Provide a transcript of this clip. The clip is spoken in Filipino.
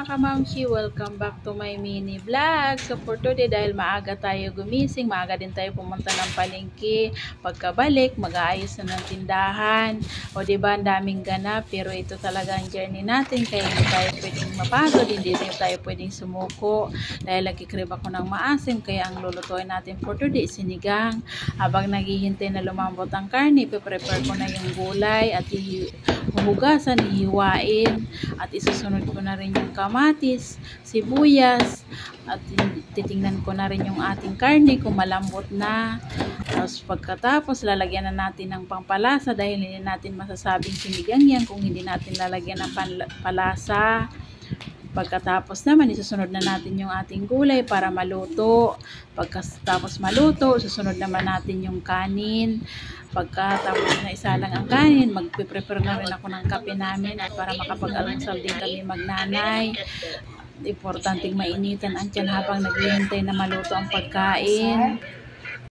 mga kamamshi, welcome back to my mini vlog. So for today, dahil maaga tayo gumising, maaga din tayo pumunta ng palengke. Pagkabalik, mag-aayos na ng tindahan. O diba, ang daming ganap, pero ito talaga ang journey natin. Kaya hindi tayo pwedeng mapagod, hindi rin tayo pwedeng sumuko. Dahil nagkikrib ako ng maasim, kaya ang lulutuin natin for today, sinigang. Habang naghihintay na lumambot ang karne, ipiprepare ko na yung gulay at huhugasan, hihiwain. At isusunod ko na rin yung kamatis, sibuyas, at titingnan ko na rin yung ating karne kung malambot na. Tapos pagkatapos, lalagyan na natin ng pampalasa dahil hindi natin masasabing sinigang yan kung hindi natin lalagyan ng palasa. Pagkatapos naman, isusunod na natin yung ating gulay para maluto. Pagkatapos maluto, susunod naman natin yung kanin. Pagkatapos na isa lang ang kanin, magpiprepare na rin ako ng kape namin at para makapag-almusal din kami magnanay. Importanteng mainitan ang tiyan habang naghihintay na maluto ang pagkain.